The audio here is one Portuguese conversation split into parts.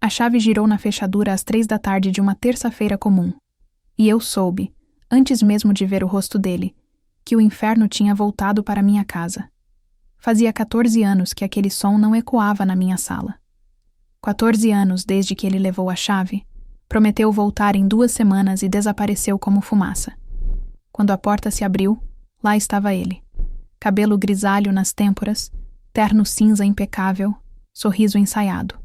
A chave girou na fechadura às 3 da tarde de uma terça-feira comum. E eu soube, antes mesmo de ver o rosto dele, que o inferno tinha voltado para minha casa. Fazia 14 anos que aquele som não ecoava na minha sala. 14 anos desde que ele levou a chave, prometeu voltar em 2 semanas e desapareceu como fumaça. Quando a porta se abriu, lá estava ele. Cabelo grisalho nas têmporas, terno cinza impecável, sorriso ensaiado.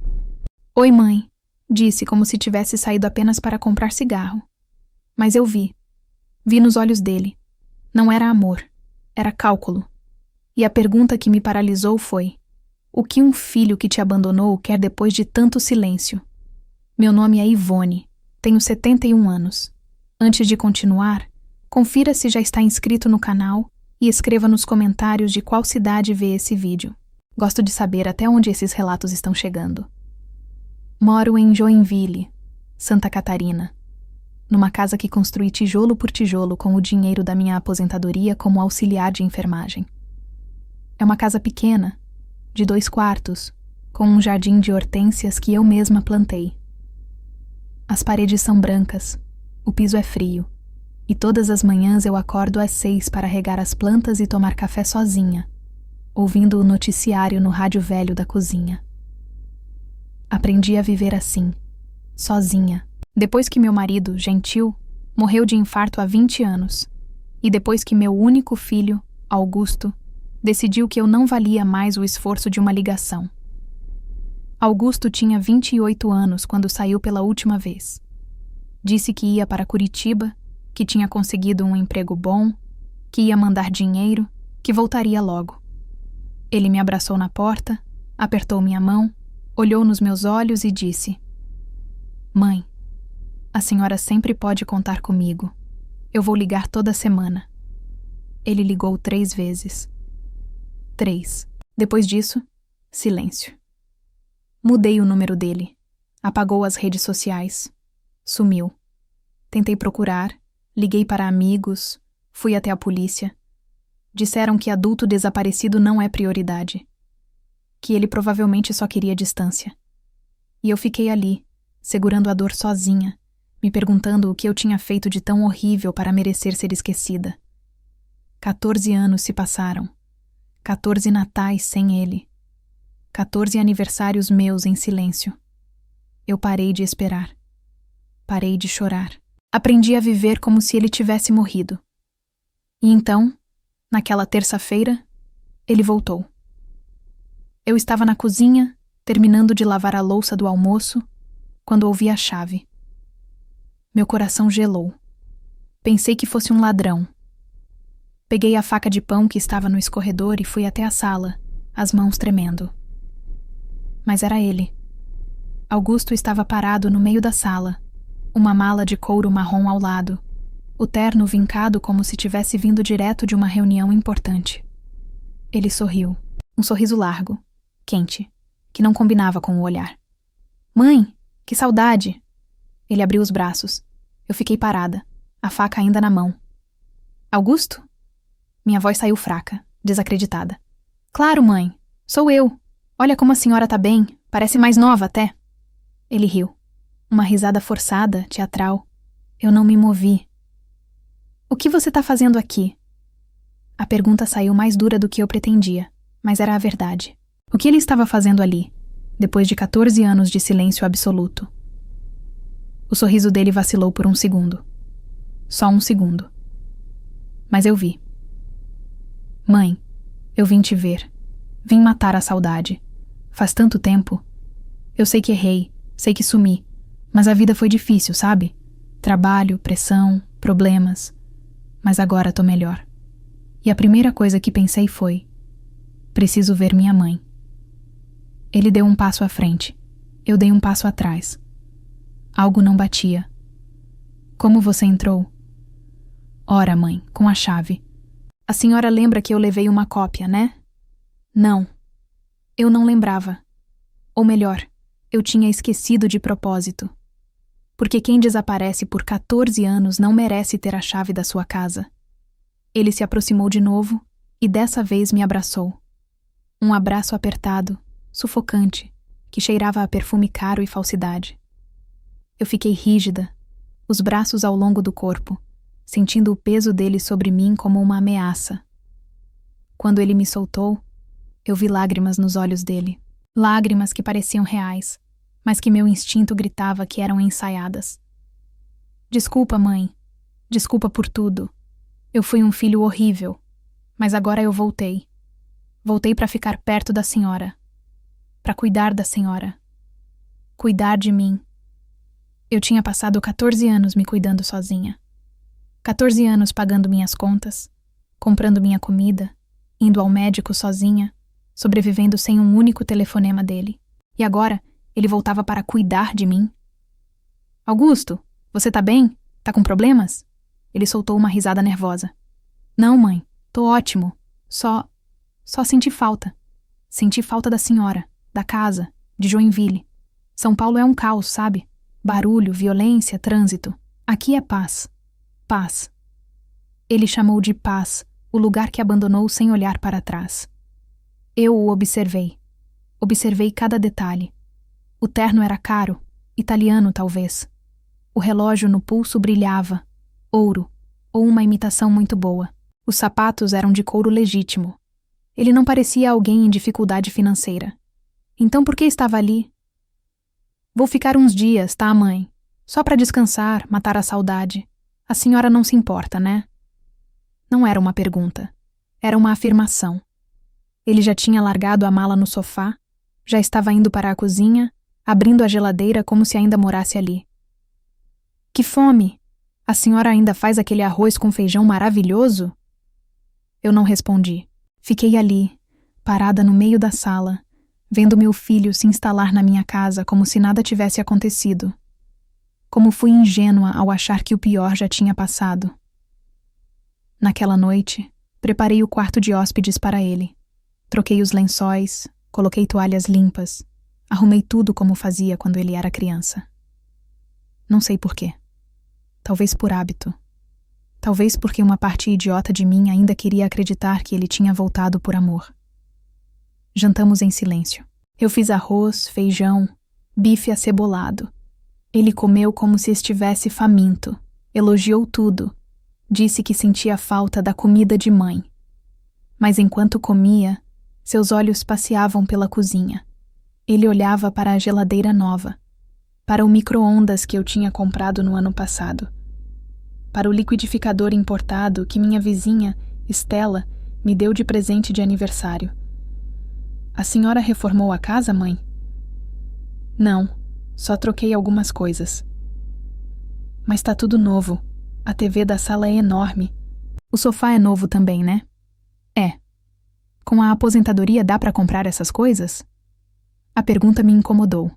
"Oi, mãe", disse como se tivesse saído apenas para comprar cigarro. Mas eu vi. Vi nos olhos dele. Não era amor, era cálculo. E a pergunta que me paralisou foi: o que um filho que te abandonou quer depois de tanto silêncio? Meu nome é Ivone, tenho 71 anos. Antes de continuar, confira se já está inscrito no canal e escreva nos comentários de qual cidade vê esse vídeo. Gosto de saber até onde esses relatos estão chegando. Moro em Joinville, Santa Catarina, numa casa que construí tijolo por tijolo com o dinheiro da minha aposentadoria como auxiliar de enfermagem. É uma casa pequena, de 2 quartos, com um jardim de hortênsias que eu mesma plantei. As paredes são brancas, o piso é frio, e todas as manhãs eu acordo às 6 para regar as plantas e tomar café sozinha, ouvindo o noticiário no rádio velho da cozinha. Aprendi a viver assim, sozinha, depois que meu marido, Gentil, morreu de infarto há 20 anos, e depois que meu único filho, Augusto, decidiu que eu não valia mais o esforço de uma ligação. Augusto tinha 28 anos quando saiu pela última vez. Disse que ia para Curitiba, que tinha conseguido um emprego bom, que ia mandar dinheiro, que voltaria logo. Ele me abraçou na porta, apertou minha mão, olhou nos meus olhos e disse: "Mãe, a senhora sempre pode contar comigo. Eu vou ligar toda semana." Ele ligou 3 vezes. 3. Depois disso, silêncio. Mudei o número dele. Apagou as redes sociais. Sumiu. Tentei procurar, liguei para amigos, fui até a polícia. Disseram que adulto desaparecido não é prioridade. Que ele provavelmente só queria distância. E eu fiquei ali, segurando a dor sozinha, me perguntando o que eu tinha feito de tão horrível para merecer ser esquecida. 14 anos se passaram. 14 natais sem ele. 14 aniversários meus em silêncio. Eu parei de esperar. Parei de chorar. Aprendi a viver como se ele tivesse morrido. E então, naquela terça-feira, ele voltou. Eu estava na cozinha, terminando de lavar a louça do almoço, quando ouvi a chave. Meu coração gelou. Pensei que fosse um ladrão. Peguei a faca de pão que estava no escorredor e fui até a sala, as mãos tremendo. Mas era ele. Augusto estava parado no meio da sala, uma mala de couro marrom ao lado, o terno vincado como se tivesse vindo direto de uma reunião importante. Ele sorriu, um sorriso largo, quente, que não combinava com o olhar. "Mãe, que saudade!" Ele abriu os braços. Eu fiquei parada, a faca ainda na mão. "Augusto?" Minha voz saiu fraca, desacreditada. "Claro, mãe, sou eu. Olha como a senhora tá bem, parece mais nova até." Ele riu. Uma risada forçada, teatral. Eu não me movi. "O que você tá fazendo aqui?" A pergunta saiu mais dura do que eu pretendia, mas era a verdade. O que ele estava fazendo ali, depois de 14 anos de silêncio absoluto? O sorriso dele vacilou por um segundo. Só um segundo. Mas eu vi. "Mãe, eu vim te ver. Vim matar a saudade. Faz tanto tempo. Eu sei que errei, sei que sumi, mas a vida foi difícil, sabe? Trabalho, pressão, problemas. Mas agora tô melhor. E a primeira coisa que pensei foi: preciso ver minha mãe." Ele deu um passo à frente. Eu dei um passo atrás. Algo não batia. "Como você entrou?" "Ora, mãe, com a chave. A senhora lembra que eu levei uma cópia, né?" "Não. Eu não lembrava. Ou melhor, eu tinha esquecido de propósito. Porque quem desaparece por 14 anos não merece ter a chave da sua casa." Ele se aproximou de novo e dessa vez me abraçou. Um abraço apertado, sufocante, que cheirava a perfume caro e falsidade. Eu fiquei rígida, os braços ao longo do corpo, sentindo o peso dele sobre mim como uma ameaça. Quando ele me soltou, eu vi lágrimas nos olhos dele. Lágrimas que pareciam reais, mas que meu instinto gritava que eram ensaiadas. Desculpa, mãe. Desculpa por tudo. Eu fui um filho horrível, mas agora eu voltei. Voltei para ficar perto da senhora. Para cuidar da senhora. Cuidar de mim. Eu tinha passado 14 anos me cuidando sozinha. 14 anos pagando minhas contas, comprando minha comida, indo ao médico sozinha, sobrevivendo sem um único telefonema dele. E agora, ele voltava para cuidar de mim. Augusto, você tá bem? Tá com problemas? Ele soltou uma risada nervosa. Não, mãe, tô ótimo. Só senti falta. Senti falta da senhora, da casa, de Joinville. São Paulo é um caos, sabe? Barulho, violência, trânsito. Aqui é paz. Paz. Ele chamou de paz o lugar que abandonou sem olhar para trás. Eu o observei. Observei cada detalhe. O terno era caro, italiano talvez. O relógio no pulso brilhava, ouro, ou uma imitação muito boa. Os sapatos eram de couro legítimo. Ele não parecia alguém em dificuldade financeira. Então por que estava ali? Vou ficar uns dias, tá, mãe? Só para descansar, matar a saudade. A senhora não se importa, né? Não era uma pergunta. Era uma afirmação. Ele já tinha largado a mala no sofá, já estava indo para a cozinha, abrindo a geladeira como se ainda morasse ali. Que fome! A senhora ainda faz aquele arroz com feijão maravilhoso? Eu não respondi. Fiquei ali, parada no meio da sala, vendo meu filho se instalar na minha casa como se nada tivesse acontecido. Como fui ingênua ao achar que o pior já tinha passado. Naquela noite, preparei o quarto de hóspedes para ele. Troquei os lençóis, coloquei toalhas limpas, arrumei tudo como fazia quando ele era criança. Não sei por quê. Talvez por hábito. Talvez porque uma parte idiota de mim ainda queria acreditar que ele tinha voltado por amor. Jantamos em silêncio. Eu fiz arroz, feijão, bife acebolado. Ele comeu como se estivesse faminto. Elogiou tudo. Disse que sentia falta da comida de mãe. Mas enquanto comia, seus olhos passeavam pela cozinha. Ele olhava para a geladeira nova, para o micro-ondas que eu tinha comprado no ano passado, para o liquidificador importado que minha vizinha, Estela, me deu de presente de aniversário. A senhora reformou a casa, mãe? Não, só troquei algumas coisas. Mas tá tudo novo. A TV da sala é enorme. O sofá é novo também, né? É. Com a aposentadoria dá para comprar essas coisas? A pergunta me incomodou.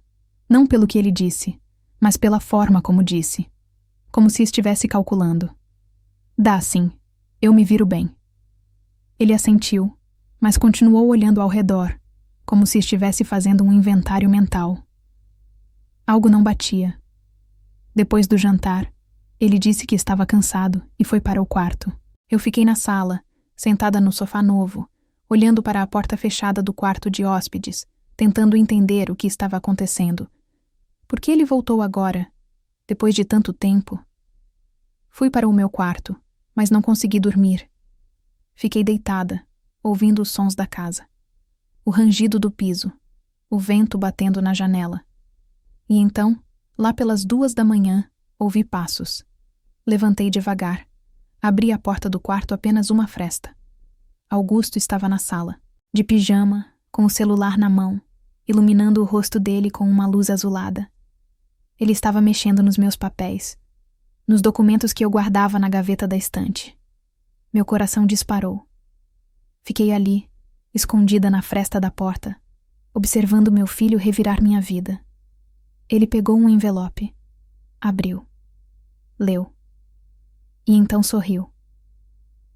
Não pelo que ele disse, mas pela forma como disse. Como se estivesse calculando. Dá sim. Eu me viro bem. Ele assentiu, mas continuou olhando ao redor, como se estivesse fazendo um inventário mental. Algo não batia. Depois do jantar, ele disse que estava cansado e foi para o quarto. Eu fiquei na sala, sentada no sofá novo, olhando para a porta fechada do quarto de hóspedes, tentando entender o que estava acontecendo. Por que ele voltou agora, depois de tanto tempo? Fui para o meu quarto, mas não consegui dormir. Fiquei deitada, ouvindo os sons da casa. O rangido do piso, o vento batendo na janela. E então, lá pelas 2 da manhã, ouvi passos. Levantei devagar. Abri a porta do quarto apenas uma fresta. Augusto estava na sala, de pijama, com o celular na mão, iluminando o rosto dele com uma luz azulada. Ele estava mexendo nos meus papéis, nos documentos que eu guardava na gaveta da estante. Meu coração disparou. Fiquei ali, escondida na fresta da porta, observando meu filho revirar minha vida. Ele pegou um envelope, abriu, leu. E então sorriu.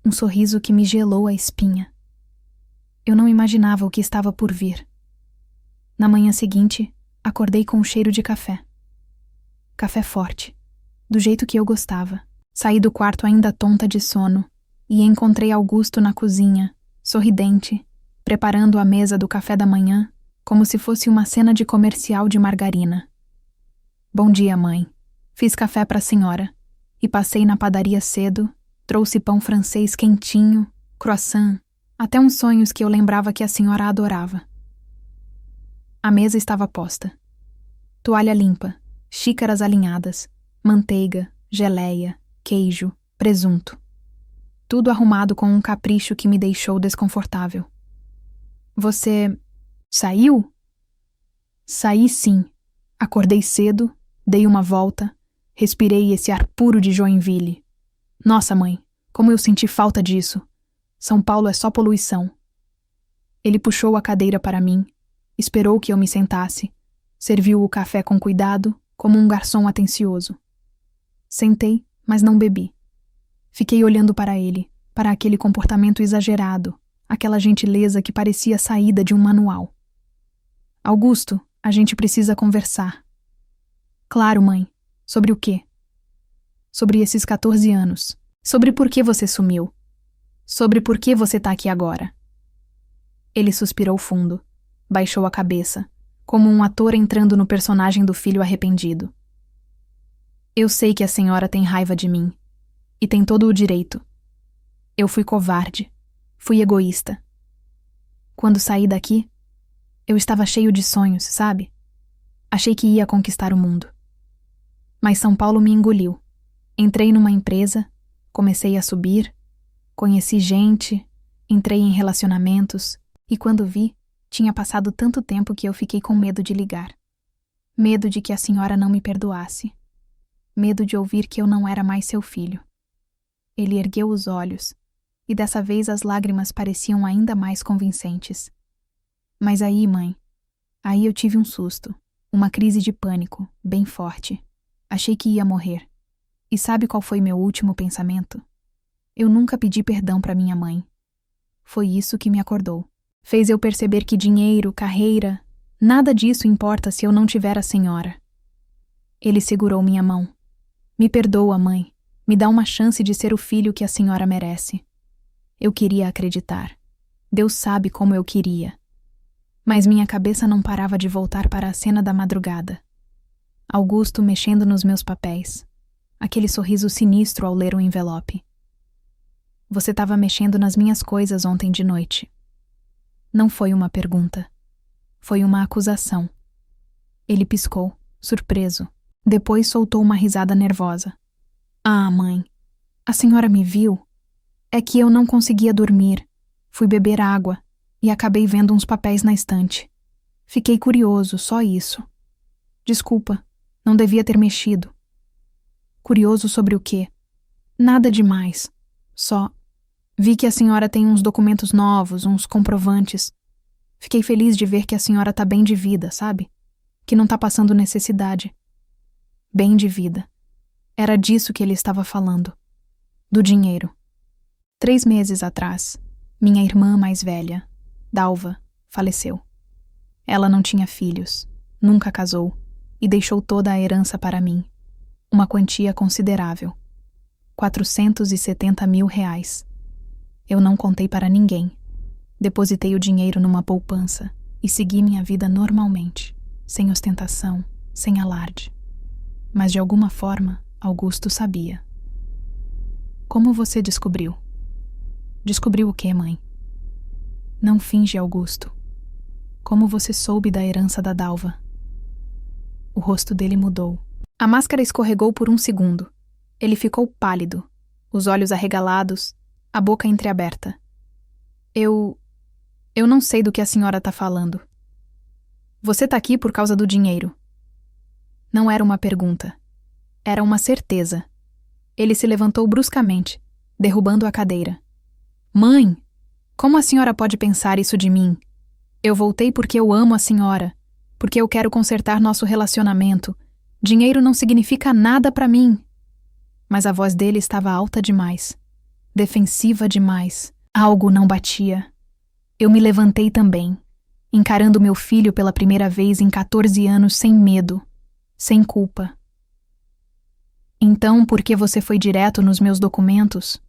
Um sorriso que me gelou a espinha. Eu não imaginava o que estava por vir. Na manhã seguinte, acordei com um cheiro de café. Café forte, do jeito que eu gostava. Saí do quarto ainda tonta de sono e encontrei Augusto na cozinha, sorridente, preparando a mesa do café da manhã como se fosse uma cena de comercial de margarina. Bom dia, mãe. Fiz café para a senhora e passei na padaria cedo, trouxe pão francês quentinho, croissant, até uns sonhos que eu lembrava que a senhora adorava. A mesa estava posta. Toalha limpa, xícaras alinhadas, manteiga, geleia, queijo, presunto. Tudo arrumado com um capricho que me deixou desconfortável. Você saiu? Saí sim. Acordei cedo, dei uma volta, respirei esse ar puro de Joinville. Nossa, mãe, como eu senti falta disso. São Paulo é só poluição. Ele puxou a cadeira para mim, esperou que eu me sentasse, serviu o café com cuidado, como um garçom atencioso. Sentei, mas não bebi. Fiquei olhando para ele, para aquele comportamento exagerado, aquela gentileza que parecia saída de um manual. Augusto, a gente precisa conversar. Claro, mãe. Sobre o quê? Sobre esses 14 anos. Sobre por que você sumiu. Sobre por que você tá aqui agora. Ele suspirou fundo, baixou a cabeça, como um ator entrando no personagem do filho arrependido. Eu sei que a senhora tem raiva de mim. E tem todo o direito. Eu fui covarde. Fui egoísta. Quando saí daqui, eu estava cheio de sonhos, sabe? Achei que ia conquistar o mundo. Mas São Paulo me engoliu. Entrei numa empresa, comecei a subir, conheci gente, entrei em relacionamentos e quando vi, tinha passado tanto tempo que eu fiquei com medo de ligar. Medo de que a senhora não me perdoasse. Medo de ouvir que eu não era mais seu filho. Ele ergueu os olhos, e dessa vez as lágrimas pareciam ainda mais convincentes. Mas aí, mãe, aí eu tive um susto, uma crise de pânico, bem forte. Achei que ia morrer. E sabe qual foi meu último pensamento? Eu nunca pedi perdão para minha mãe. Foi isso que me acordou. Fez eu perceber que dinheiro, carreira, nada disso importa se eu não tiver a senhora. Ele segurou minha mão. Me perdoa, mãe. Me dá uma chance de ser o filho que a senhora merece. Eu queria acreditar. Deus sabe como eu queria. Mas minha cabeça não parava de voltar para a cena da madrugada. Augusto mexendo nos meus papéis. Aquele sorriso sinistro ao ler o envelope. Você estava mexendo nas minhas coisas ontem de noite. Não foi uma pergunta. Foi uma acusação. Ele piscou, surpreso. Depois soltou uma risada nervosa. Ah, mãe, a senhora me viu? É que eu não conseguia dormir. Fui beber água e acabei vendo uns papéis na estante. Fiquei curioso, só isso. Desculpa, não devia ter mexido. Curioso sobre o quê? Nada demais. Só vi que a senhora tem uns documentos novos, uns comprovantes. Fiquei feliz de ver que a senhora tá bem de vida, sabe? Que não tá passando necessidade. Bem de vida. Era disso que ele estava falando. Do dinheiro. 3 meses atrás, minha irmã mais velha, Dalva, faleceu. Ela não tinha filhos, nunca casou e deixou toda a herança para mim. Uma quantia considerável. 470 mil reais. Eu não contei para ninguém. Depositei o dinheiro numa poupança e segui minha vida normalmente, sem ostentação, sem alarde. Mas de alguma forma, Augusto sabia. Como você descobriu? Descobriu o quê, mãe? Não finge, Augusto. Como você soube da herança da Dalva? O rosto dele mudou. A máscara escorregou por um segundo. Ele ficou pálido, os olhos arregalados, a boca entreaberta. Eu não sei do que a senhora tá falando. Você tá aqui por causa do dinheiro. Não era uma pergunta. Era uma certeza. Ele se levantou bruscamente, derrubando a cadeira. Mãe, como a senhora pode pensar isso de mim? Eu voltei porque eu amo a senhora, porque eu quero consertar nosso relacionamento. Dinheiro não significa nada para mim. Mas a voz dele estava alta demais, defensiva demais. Algo não batia. Eu me levantei também, encarando meu filho pela primeira vez em 14 anos sem medo, sem culpa. Então, por que você foi direto nos meus documentos?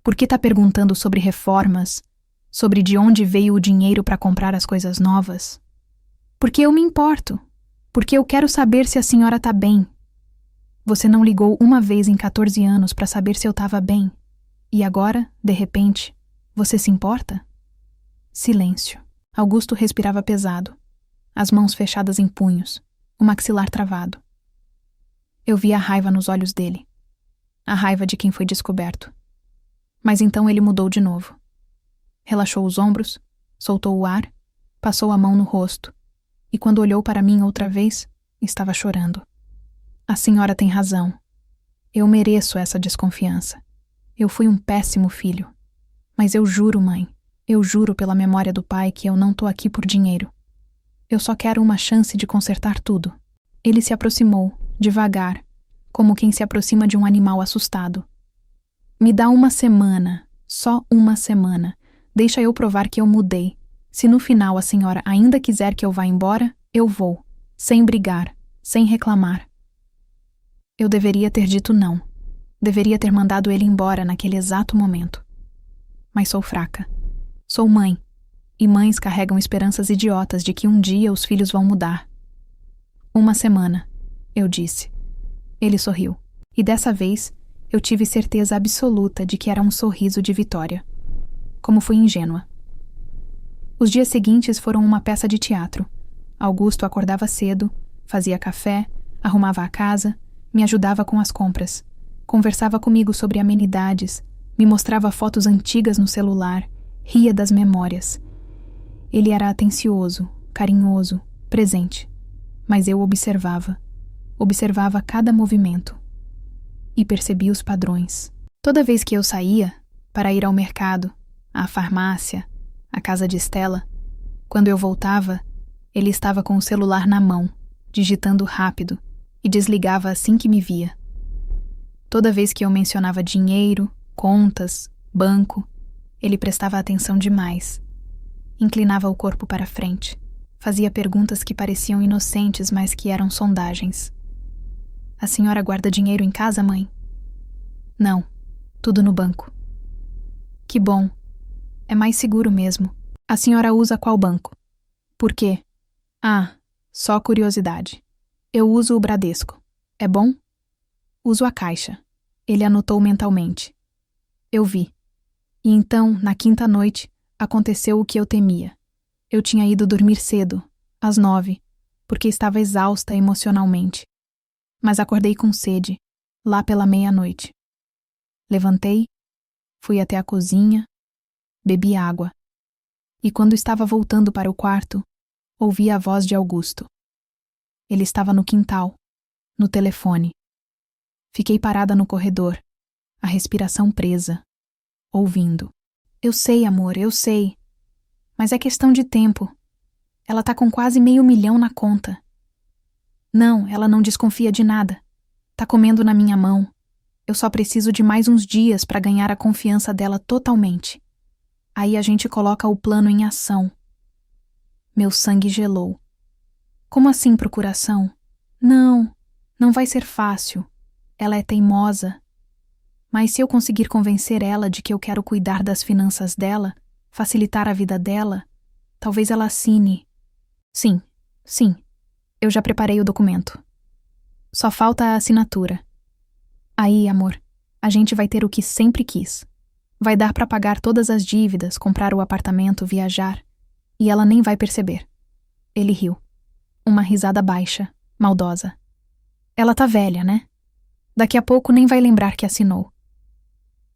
Por que tá perguntando sobre reformas, sobre de onde veio o dinheiro para comprar as coisas novas? Porque eu me importo. Porque eu quero saber se a senhora tá bem. Você não ligou uma vez em 14 anos para saber se eu tava bem. E agora, de repente, você se importa? Silêncio. Augusto respirava pesado, as mãos fechadas em punhos, o maxilar travado. Eu via a raiva nos olhos dele. A raiva de quem foi descoberto. Mas então ele mudou de novo. Relaxou os ombros, soltou o ar, passou a mão no rosto, e quando olhou para mim outra vez, estava chorando. A senhora tem razão. Eu mereço essa desconfiança. Eu fui um péssimo filho. Mas eu juro, mãe, eu juro pela memória do pai que eu não tô aqui por dinheiro. Eu só quero uma chance de consertar tudo. Ele se aproximou, devagar, como quem se aproxima de um animal assustado. Me dá uma semana, só uma semana. Deixa eu provar que eu mudei. Se no final a senhora ainda quiser que eu vá embora, eu vou, sem brigar, sem reclamar. Eu deveria ter dito não. Deveria ter mandado ele embora naquele exato momento. Mas sou fraca. Sou mãe. E mães carregam esperanças idiotas de que um dia os filhos vão mudar. Uma semana, eu disse. Ele sorriu. E dessa vez, eu tive certeza absoluta de que era um sorriso de vitória. Como fui ingênua. Os dias seguintes foram uma peça de teatro. Augusto acordava cedo, fazia café, arrumava a casa, me ajudava com as compras. Conversava comigo sobre amenidades, me mostrava fotos antigas no celular, ria das memórias. Ele era atencioso, carinhoso, presente. Mas eu observava. Observava cada movimento. E percebi os padrões. Toda vez que eu saía, para ir ao mercado, à farmácia, à casa de Estela, quando eu voltava, ele estava com o celular na mão, digitando rápido, e desligava assim que me via. Toda vez que eu mencionava dinheiro, contas, banco, ele prestava atenção demais. Inclinava o corpo para frente. Fazia perguntas que pareciam inocentes, mas que eram sondagens. A senhora guarda dinheiro em casa, mãe? Não, tudo no banco. Que bom. É mais seguro mesmo. A senhora usa qual banco? Por quê? Ah, só curiosidade. Eu uso o Bradesco. É bom? Uso a Caixa. Ele anotou mentalmente. Eu vi. E então, na quinta noite, aconteceu o que eu temia. Eu tinha ido dormir cedo, às 9, porque estava exausta emocionalmente. Mas acordei com sede, lá pela meia-noite. Levantei, fui até a cozinha, bebi água. E quando estava voltando para o quarto, ouvi a voz de Augusto. Ele estava no quintal, no telefone. Fiquei parada no corredor, a respiração presa, ouvindo. Eu sei, amor, eu sei. Mas é questão de tempo. Ela tá com quase 500 mil na conta. Não, ela não desconfia de nada. Tá comendo na minha mão. Eu só preciso de mais uns dias para ganhar a confiança dela totalmente. Aí a gente coloca o plano em ação. Meu sangue gelou. Como assim procuração? Não, não vai ser fácil. Ela é teimosa. Mas se eu conseguir convencer ela de que eu quero cuidar das finanças dela, facilitar a vida dela, talvez ela assine. Sim, sim, eu já preparei o documento. Só falta a assinatura. Aí, amor, a gente vai ter o que sempre quis. Vai dar para pagar todas as dívidas, comprar o apartamento, viajar. E ela nem vai perceber. Ele riu. Uma risada baixa, maldosa. Ela tá velha, né? Daqui a pouco nem vai lembrar que assinou.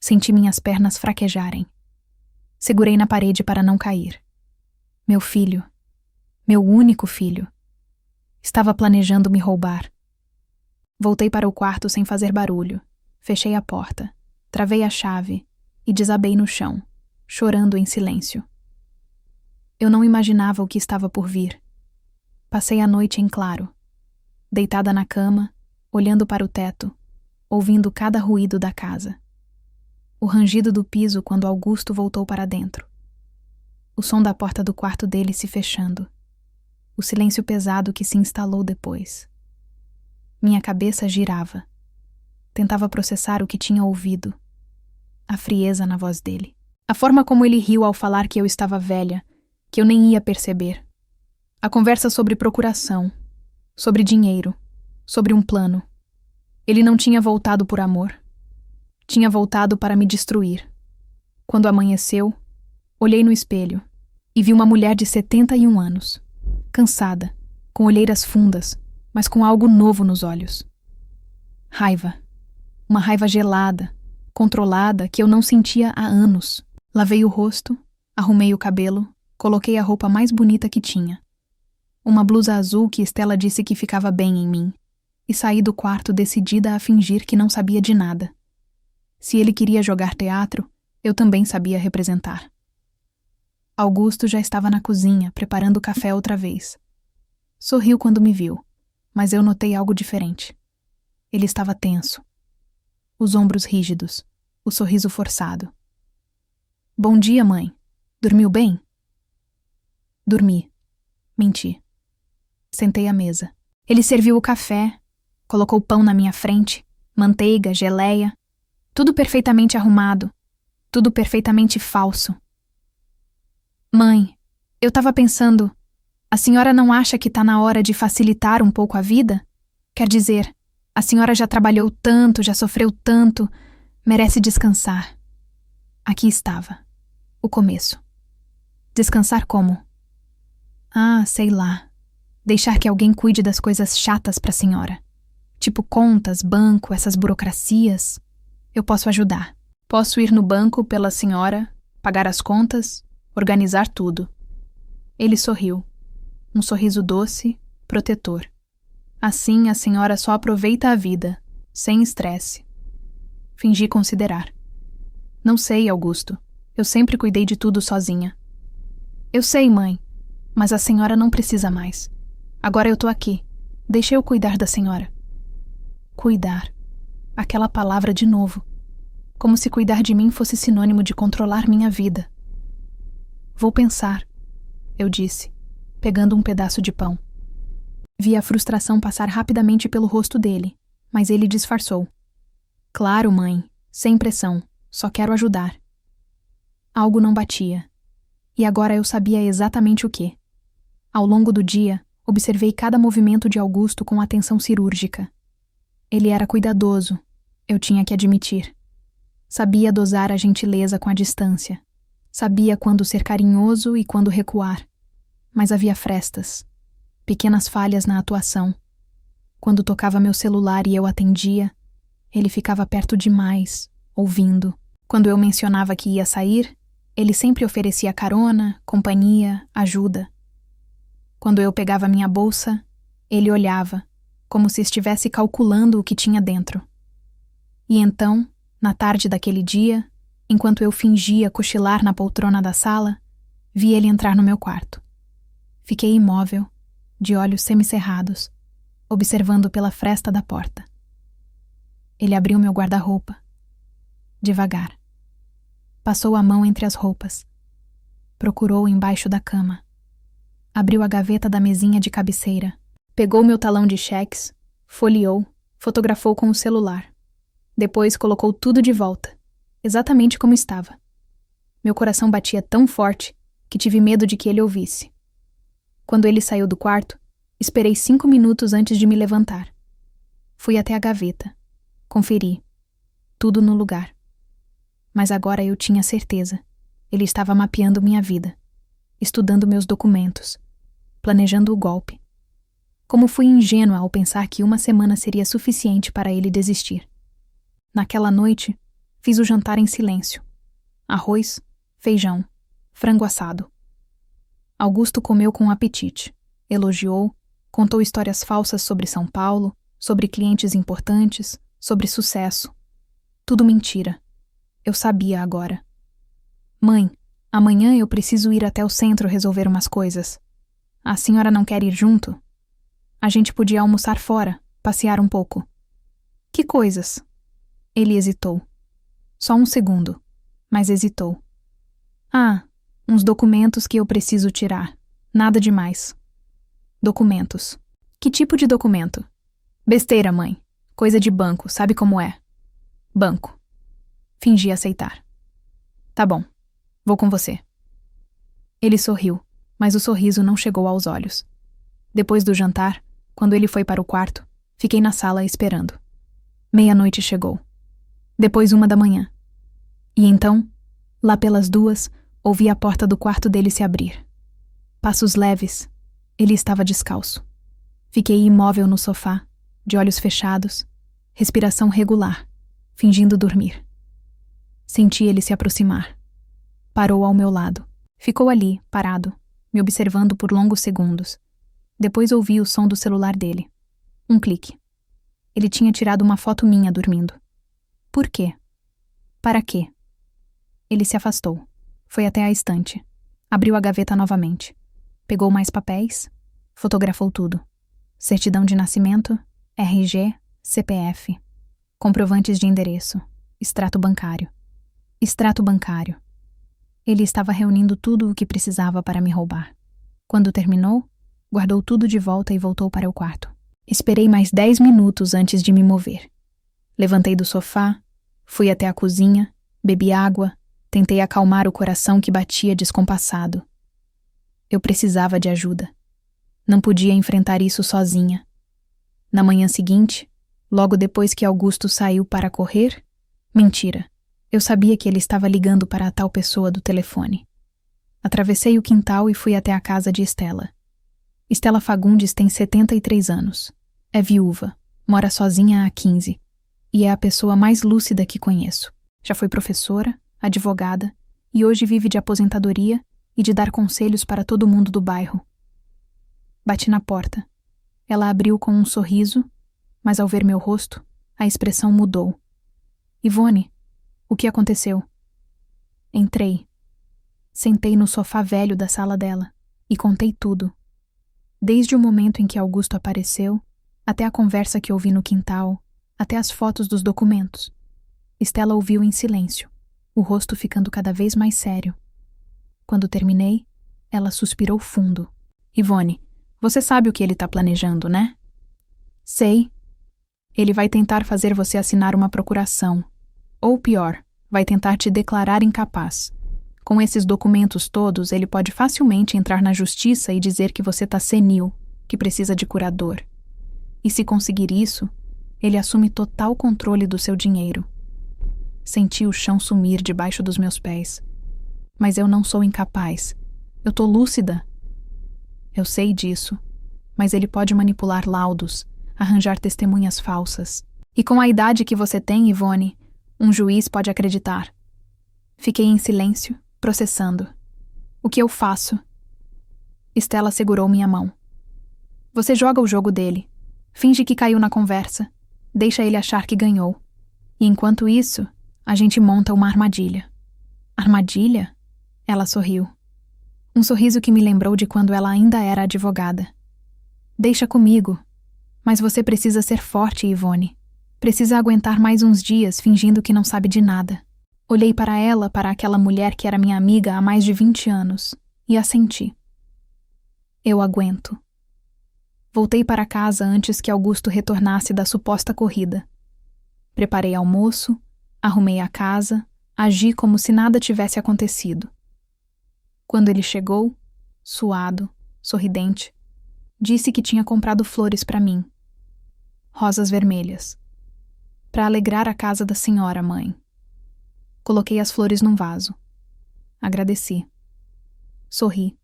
Senti minhas pernas fraquejarem. Segurei na parede para não cair. Meu filho, meu único filho, estava planejando me roubar. Voltei para o quarto sem fazer barulho. Fechei a porta, travei a chave e desabei no chão, chorando em silêncio. Eu não imaginava o que estava por vir. Passei a noite em claro, deitada na cama, olhando para o teto, ouvindo cada ruído da casa. O rangido do piso quando Augusto voltou para dentro. O som da porta do quarto dele se fechando. O silêncio pesado que se instalou depois. Minha cabeça girava. Tentava processar o que tinha ouvido. A frieza na voz dele. A forma como ele riu ao falar que eu estava velha, que eu nem ia perceber. A conversa sobre procuração, sobre dinheiro, sobre um plano. Ele não tinha voltado por amor. Tinha voltado para me destruir. Quando amanheceu, olhei no espelho e vi uma mulher de 71 anos, cansada, com olheiras fundas, mas com algo novo nos olhos. Raiva. Uma raiva gelada, controlada, que eu não sentia há anos. Lavei o rosto, arrumei o cabelo, coloquei a roupa mais bonita que tinha. Uma blusa azul que Estela disse que ficava bem em mim, e saí do quarto decidida a fingir que não sabia de nada. Se ele queria jogar teatro, eu também sabia representar. Augusto já estava na cozinha, preparando o café outra vez. Sorriu quando me viu, mas eu notei algo diferente. Ele estava tenso. Os ombros rígidos, o sorriso forçado. Bom dia, mãe. Dormiu bem? Dormi. Menti. Sentei à mesa. Ele serviu o café, colocou pão na minha frente, manteiga, geleia, tudo perfeitamente arrumado, tudo perfeitamente falso. Mãe, eu estava pensando, a senhora não acha que está na hora de facilitar um pouco a vida? Quer dizer, a senhora já trabalhou tanto, já sofreu tanto, merece descansar. Aqui estava. O começo. Descansar como? Ah, sei lá. Deixar que alguém cuide das coisas chatas para a senhora. Tipo contas, banco, essas burocracias. Eu posso ajudar. Posso ir no banco pela senhora, pagar as contas, organizar tudo. Ele sorriu. Um sorriso doce, protetor. Assim a senhora só aproveita a vida, sem estresse. Fingi considerar. Não sei, Augusto. Eu sempre cuidei de tudo sozinha. Eu sei, mãe, mas a senhora não precisa mais. Agora eu tô aqui. Deixa eu cuidar da senhora. Cuidar. Aquela palavra de novo. Como se cuidar de mim fosse sinônimo de controlar minha vida. Vou pensar, eu disse, pegando um pedaço de pão. Vi a frustração passar rapidamente pelo rosto dele, mas ele disfarçou. Claro, mãe, sem pressão, só quero ajudar. Algo não batia. E agora eu sabia exatamente o que. Ao longo do dia, observei cada movimento de Augusto com atenção cirúrgica. Ele era cuidadoso, eu tinha que admitir. Sabia dosar a gentileza com a distância. Sabia quando ser carinhoso e quando recuar. Mas havia frestas. Pequenas falhas na atuação. Quando tocava meu celular e eu atendia, ele ficava perto demais, ouvindo. Quando eu mencionava que ia sair, ele sempre oferecia carona, companhia, ajuda. Quando eu pegava minha bolsa, ele olhava, como se estivesse calculando o que tinha dentro. E então, na tarde daquele dia, enquanto eu fingia cochilar na poltrona da sala, vi ele entrar no meu quarto. Fiquei imóvel, de olhos semicerrados, observando pela fresta da porta. Ele abriu meu guarda-roupa. Devagar. Passou a mão entre as roupas. Procurou embaixo da cama. Abriu a gaveta da mesinha de cabeceira. Pegou meu talão de cheques, folheou, fotografou com o celular. Depois colocou tudo de volta, exatamente como estava. Meu coração batia tão forte que tive medo de que ele ouvisse. Quando ele saiu do quarto, esperei 5 minutos antes de me levantar. Fui até a gaveta. Conferi. Tudo no lugar. Mas agora eu tinha certeza. Ele estava mapeando minha vida, estudando meus documentos, planejando o golpe. Como fui ingênua ao pensar que 1 semana seria suficiente para ele desistir. Naquela noite, fiz o jantar em silêncio. Arroz, feijão, frango assado. Augusto comeu com apetite, elogiou, contou histórias falsas sobre São Paulo, sobre clientes importantes, sobre sucesso. Tudo mentira. Eu sabia agora. Mãe, amanhã eu preciso ir até o centro resolver umas coisas. A senhora não quer ir junto? A gente podia almoçar fora, passear um pouco. Que coisas? Ele hesitou. Só 1 segundo, mas hesitou. Ah, uns documentos que eu preciso tirar. Nada demais. Documentos. Que tipo de documento? Besteira, mãe. Coisa de banco, sabe como é? Banco. Fingi aceitar. Tá bom, vou com você. Ele sorriu, mas o sorriso não chegou aos olhos. Depois do jantar, quando ele foi para o quarto, fiquei na sala esperando. Meia-noite chegou. Depois 1 da manhã. E então, lá pelas 2, ouvi a porta do quarto dele se abrir. Passos leves. Ele estava descalço. Fiquei imóvel no sofá, de olhos fechados, respiração regular, fingindo dormir. Senti ele se aproximar. Parou ao meu lado. Ficou ali, parado, me observando por longos segundos. Depois ouvi o som do celular dele. Um clique. Ele tinha tirado uma foto minha dormindo. Por quê? Para quê? Ele se afastou. Foi até a estante. Abriu a gaveta novamente. Pegou mais papéis. Fotografou tudo. Certidão de nascimento, RG, CPF. Comprovantes de endereço. Extrato bancário. Extrato bancário. Ele estava reunindo tudo o que precisava para me roubar. Quando terminou, guardou tudo de volta e voltou para o quarto. Esperei mais 10 minutos antes de me mover. Levantei do sofá, fui até a cozinha, bebi água, tentei acalmar o coração que batia descompassado. Eu precisava de ajuda. Não podia enfrentar isso sozinha. Na manhã seguinte, logo depois que Augusto saiu para correr, mentira. Eu sabia que ele estava ligando para a tal pessoa do telefone. Atravessei o quintal e fui até a casa de Estela. Estela Fagundes tem 73 anos. É viúva, mora sozinha há 15 e é a pessoa mais lúcida que conheço. Já foi professora, advogada e hoje vive de aposentadoria e de dar conselhos para todo mundo do bairro. Bati na porta. Ela abriu com um sorriso, mas ao ver meu rosto, a expressão mudou. Ivone, o que aconteceu? Entrei. Sentei no sofá velho da sala dela e contei tudo. Desde o momento em que Augusto apareceu, até a conversa que ouvi no quintal, até as fotos dos documentos. Estela ouviu em silêncio, o rosto ficando cada vez mais sério. Quando terminei, ela suspirou fundo. Ivone, você sabe o que ele está planejando, né? Sei. Ele vai tentar fazer você assinar uma procuração. Ou pior, vai tentar te declarar incapaz. Com esses documentos todos, ele pode facilmente entrar na justiça e dizer que você está senil, que precisa de curador. E se conseguir isso, ele assume total controle do seu dinheiro. Senti o chão sumir debaixo dos meus pés. Mas eu não sou incapaz. Eu tô lúcida. Eu sei disso, mas ele pode manipular laudos, arranjar testemunhas falsas. E com a idade que você tem, Ivone, um juiz pode acreditar. Fiquei em silêncio, processando. O que eu faço? Estela segurou minha mão. Você joga o jogo dele. Finge que caiu na conversa. Deixa ele achar que ganhou. E enquanto isso, a gente monta uma armadilha. Armadilha? Ela sorriu. Um sorriso que me lembrou de quando ela ainda era advogada. Deixa comigo. Mas você precisa ser forte, Ivone. Precisa aguentar mais uns dias fingindo que não sabe de nada. Olhei para ela, para aquela mulher que era minha amiga há mais de 20 anos, e assenti. Eu aguento. Voltei para casa antes que Augusto retornasse da suposta corrida. Preparei almoço, arrumei a casa, agi como se nada tivesse acontecido. Quando ele chegou, suado, sorridente, disse que tinha comprado flores para mim. Rosas vermelhas. Para alegrar a casa da senhora, mãe. Coloquei as flores num vaso. Agradeci. Sorri.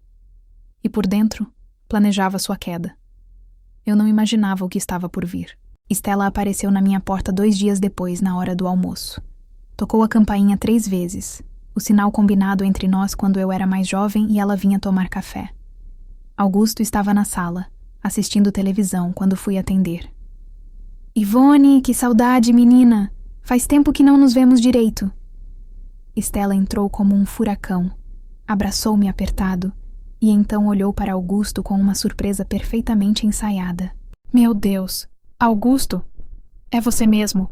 E por dentro, planejava sua queda. Eu não imaginava o que estava por vir. Estela apareceu na minha porta 2 dias depois, na hora do almoço. Tocou a campainha 3 vezes, o sinal combinado entre nós quando eu era mais jovem e ela vinha tomar café. Augusto estava na sala, assistindo televisão, quando fui atender. Ivone, que saudade, menina! Faz tempo que não nos vemos direito. Estela entrou como um furacão, abraçou-me apertado e então olhou para Augusto com uma surpresa perfeitamente ensaiada. Meu Deus! Augusto? É você mesmo.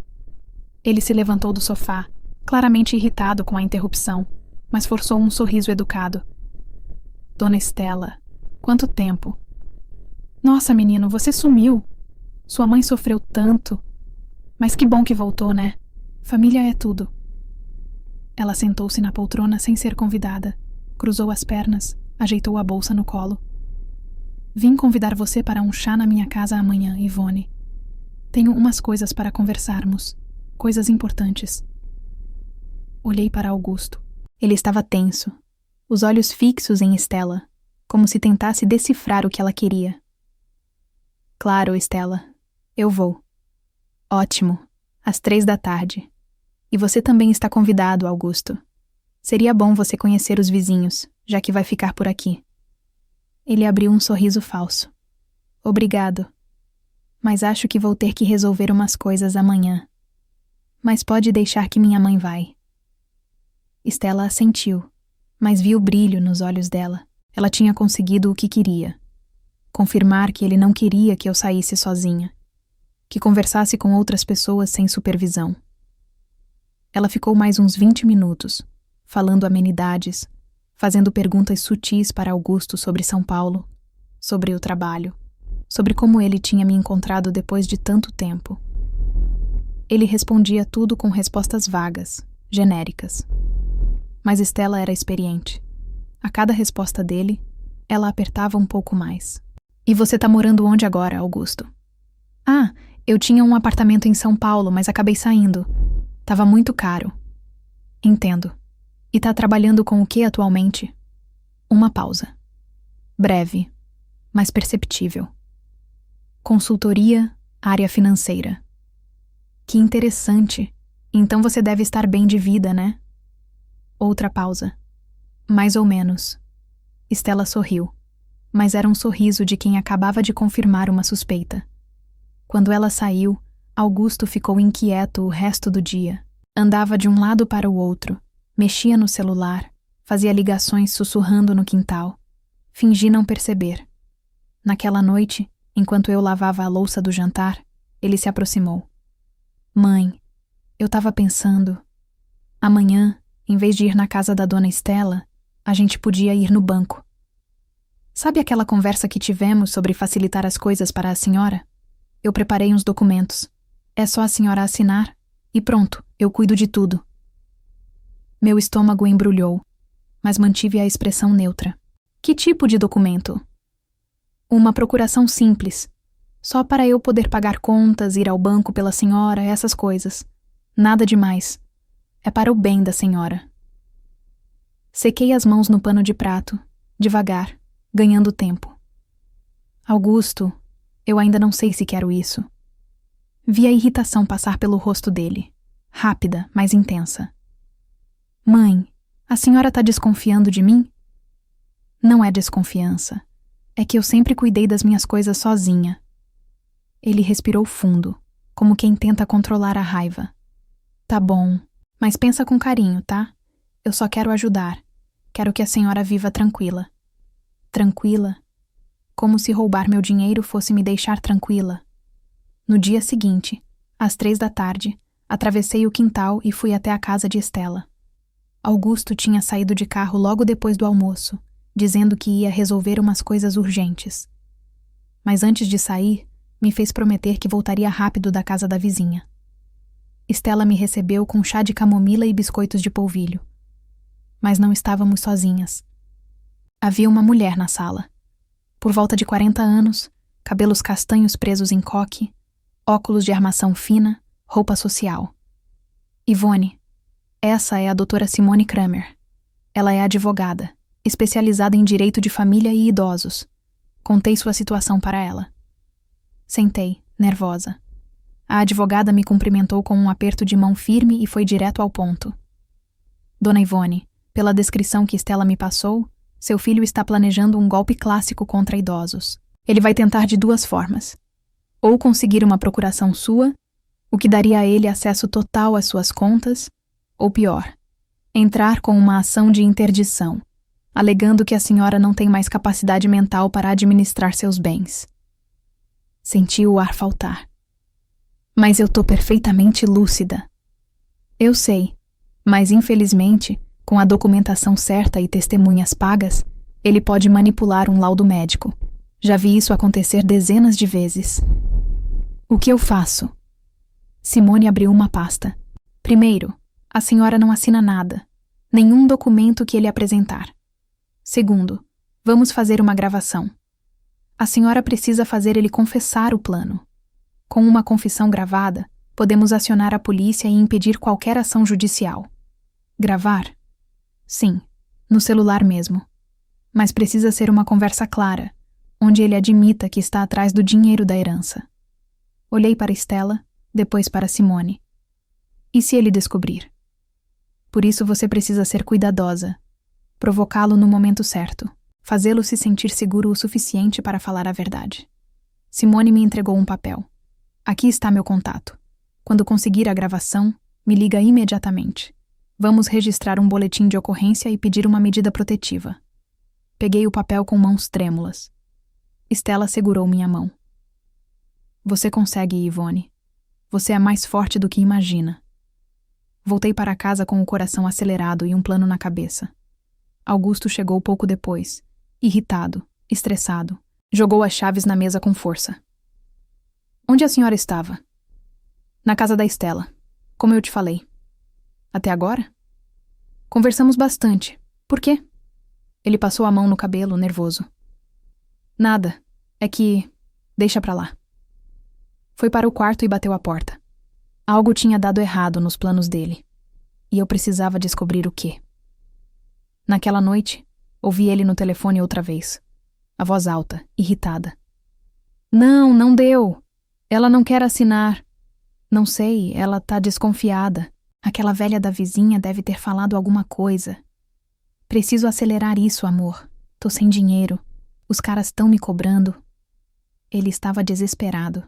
Ele se levantou do sofá, claramente irritado com a interrupção, mas forçou um sorriso educado. Dona Estela, quanto tempo! Nossa, menino, você sumiu! Sua mãe sofreu tanto. Mas que bom que voltou, né? Família é tudo. Ela sentou-se na poltrona sem ser convidada, cruzou as pernas, ajeitou a bolsa no colo. Vim convidar você para um chá na minha casa amanhã, Ivone. Tenho umas coisas para conversarmos. Coisas importantes. Olhei para Augusto. Ele estava tenso, os olhos fixos em Stella, como se tentasse decifrar o que ela queria. Claro, Stella. Eu vou. Ótimo. Às 3 da tarde. E você também está convidado, Augusto. Seria bom você conhecer os vizinhos, já que vai ficar por aqui. Ele abriu um sorriso falso. Obrigado. Mas acho que vou ter que resolver umas coisas amanhã. Mas pode deixar que minha mãe vai. Stella assentiu, mas viu brilho nos olhos dela. Ela tinha conseguido o que queria. Confirmar que ele não queria que eu saísse sozinha. Que conversasse com outras pessoas sem supervisão. Ela ficou mais uns 20 minutos, falando amenidades, fazendo perguntas sutis para Augusto sobre São Paulo, sobre o trabalho, sobre como ele tinha me encontrado depois de tanto tempo. Ele respondia tudo com respostas vagas, genéricas. Mas Stella era experiente. A cada resposta dele, ela apertava um pouco mais. E você tá morando onde agora, Augusto? Ah, eu tinha um apartamento em São Paulo, mas acabei saindo. Tava muito caro. Entendo. E tá trabalhando com o que atualmente? Uma pausa. Breve, mas perceptível. Consultoria, área financeira. Que interessante. Então você deve estar bem de vida, né? Outra pausa. Mais ou menos. Stella sorriu, mas era um sorriso de quem acabava de confirmar uma suspeita. Quando ela saiu, Augusto ficou inquieto o resto do dia. Andava de um lado para o outro, mexia no celular, fazia ligações sussurrando no quintal. Fingi não perceber. Naquela noite, enquanto eu lavava a louça do jantar, ele se aproximou. Mãe, eu tava pensando. Amanhã, em vez de ir na casa da dona Stella, a gente podia ir no banco. Sabe aquela conversa que tivemos sobre facilitar as coisas para a senhora? Eu preparei uns documentos. É só a senhora assinar e pronto, eu cuido de tudo. Meu estômago embrulhou, mas mantive a expressão neutra. Que tipo de documento? Uma procuração simples. Só para eu poder pagar contas, ir ao banco pela senhora, essas coisas. Nada demais. É para o bem da senhora. Sequei as mãos no pano de prato, devagar, ganhando tempo. Augusto, eu ainda não sei se quero isso. Vi a irritação passar pelo rosto dele, rápida, mas intensa. Mãe, a senhora tá desconfiando de mim? Não é desconfiança. É que eu sempre cuidei das minhas coisas sozinha. Ele respirou fundo, como quem tenta controlar a raiva. Tá bom, mas pensa com carinho, tá? Eu só quero ajudar. Quero que a senhora viva tranquila. Tranquila? Como se roubar meu dinheiro fosse me deixar tranquila. No dia seguinte, às 3 da tarde, atravessei o quintal e fui até a casa de Stella. Augusto tinha saído de carro logo depois do almoço, dizendo que ia resolver umas coisas urgentes. Mas antes de sair, me fez prometer que voltaria rápido da casa da vizinha. Stella me recebeu com chá de camomila e biscoitos de polvilho. Mas não estávamos sozinhas. Havia uma mulher na sala. Por volta de 40 anos, cabelos castanhos presos em coque, óculos de armação fina, roupa social. Ivone, essa é a doutora Simone Kramer. Ela é advogada, especializada em direito de família e idosos. Contei sua situação para ela. Sentei, nervosa. A advogada me cumprimentou com um aperto de mão firme e foi direto ao ponto. Dona Ivone, pela descrição que Stella me passou, seu filho está planejando um golpe clássico contra idosos. Ele vai tentar de 2 formas. Ou conseguir uma procuração sua, o que daria a ele acesso total às suas contas, ou pior, entrar com uma ação de interdição, alegando que a senhora não tem mais capacidade mental para administrar seus bens. Senti o ar faltar. Mas eu tô perfeitamente lúcida. Eu sei, mas infelizmente, com a documentação certa e testemunhas pagas, ele pode manipular um laudo médico. Já vi isso acontecer dezenas de vezes. O que eu faço? Simone abriu uma pasta. Primeiro, a senhora não assina nada, nenhum documento que ele apresentar. Segundo, vamos fazer uma gravação. A senhora precisa fazer ele confessar o plano. Com uma confissão gravada, podemos acionar a polícia e impedir qualquer ação judicial. Gravar? Sim, no celular mesmo. Mas precisa ser uma conversa clara, onde ele admita que está atrás do dinheiro da herança. Olhei para Stella, depois para Simone. E se ele descobrir? Por isso você precisa ser cuidadosa, provocá-lo no momento certo, fazê-lo se sentir seguro o suficiente para falar a verdade. Simone me entregou um papel. Aqui está meu contato. Quando conseguir a gravação, me liga imediatamente. Vamos registrar um boletim de ocorrência e pedir uma medida protetiva. Peguei o papel com mãos trêmulas. Stella segurou minha mão. Você consegue, Yvonne. Você é mais forte do que imagina. Voltei para casa com o coração acelerado e um plano na cabeça. Augusto chegou pouco depois, irritado, estressado. Jogou as chaves na mesa com força. Onde a senhora estava? Na casa da Stella, como eu te falei. Até agora? Conversamos bastante. Por quê? Ele passou a mão no cabelo, nervoso. Nada. É que... Deixa pra lá. Foi para o quarto e bateu a porta. Algo tinha dado errado nos planos dele. E eu precisava descobrir o quê. Naquela noite, ouvi ele no telefone outra vez. A voz alta, irritada. Não deu. Ela não quer assinar. Não sei, ela tá desconfiada. Aquela velha da vizinha deve ter falado alguma coisa. Preciso acelerar isso, amor. Tô sem dinheiro. Os caras estão me cobrando. Ele estava desesperado.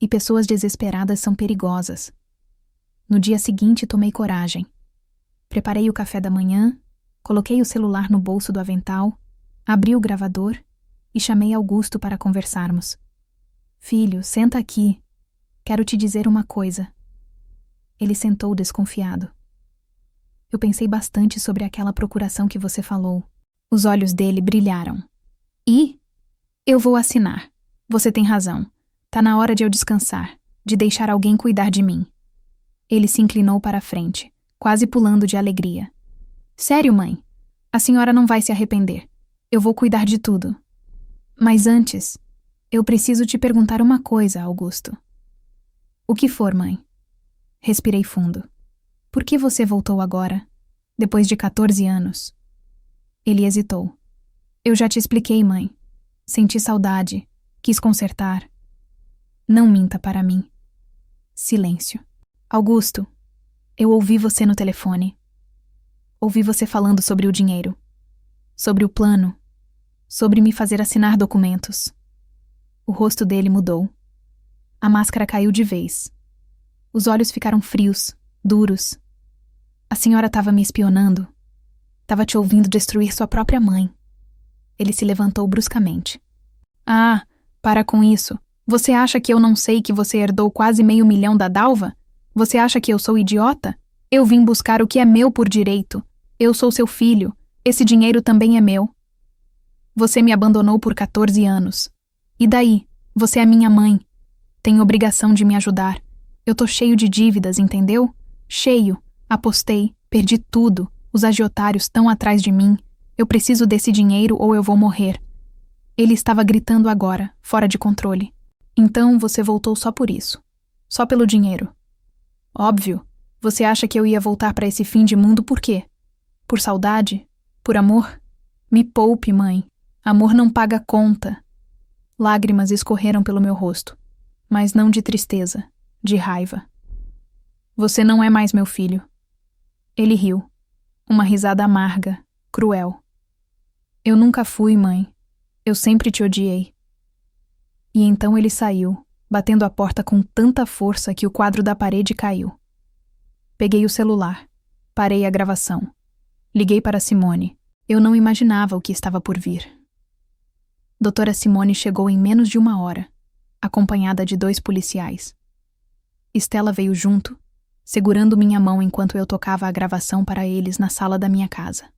E pessoas desesperadas são perigosas. No dia seguinte, tomei coragem. Preparei o café da manhã, coloquei o celular no bolso do avental, abri o gravador e chamei Augusto para conversarmos. Filho, senta aqui. Quero te dizer uma coisa. Ele sentou desconfiado. Eu pensei bastante sobre aquela procuração que você falou. Os olhos dele brilharam. E? Eu vou assinar. Você tem razão. Tá na hora de eu descansar, de deixar alguém cuidar de mim. Ele se inclinou para a frente, quase pulando de alegria. Sério, mãe? A senhora não vai se arrepender. Eu vou cuidar de tudo. Mas antes, eu preciso te perguntar uma coisa, Augusto. O que for, mãe? Respirei fundo. Por que você voltou agora, depois de 14 anos? Ele hesitou. Eu já te expliquei, mãe. Senti saudade, quis consertar. Não minta para mim. Silêncio. Augusto, eu ouvi você no telefone. Ouvi você falando sobre o dinheiro, sobre o plano, sobre me fazer assinar documentos. O rosto dele mudou. A máscara caiu de vez. Os olhos ficaram frios, duros. A senhora estava me espionando. Estava te ouvindo destruir sua própria mãe. Ele se levantou bruscamente. Ah, para com isso. Você acha que eu não sei que você herdou quase $500 mil da Dalva? Você acha que eu sou idiota? Eu vim buscar o que é meu por direito. Eu sou seu filho. Esse dinheiro também é meu. Você me abandonou por 14 anos. E daí? Você é minha mãe. Tem obrigação de me ajudar. Eu tô cheio de dívidas, entendeu? Cheio. Apostei. Perdi tudo. Os agiotários estão atrás de mim. Eu preciso desse dinheiro ou eu vou morrer. Ele estava gritando agora, fora de controle. Então você voltou só por isso. Só pelo dinheiro. Óbvio. Você acha que eu ia voltar para esse fim de mundo por quê? Por saudade? Por amor? Me poupe, mãe. Amor não paga conta. Lágrimas escorreram pelo meu rosto. Mas não de tristeza, de raiva. Você não é mais meu filho. Ele riu. Uma risada amarga, cruel. Eu nunca fui, mãe. Eu sempre te odiei. E então ele saiu, batendo a porta com tanta força que o quadro da parede caiu. Peguei o celular. Parei a gravação. Liguei para Simone. Eu não imaginava o que estava por vir. Doutora Simone chegou em menos de 1 hora, acompanhada de 2 policiais. Stella veio junto, segurando minha mão enquanto eu tocava a gravação para eles na sala da minha casa.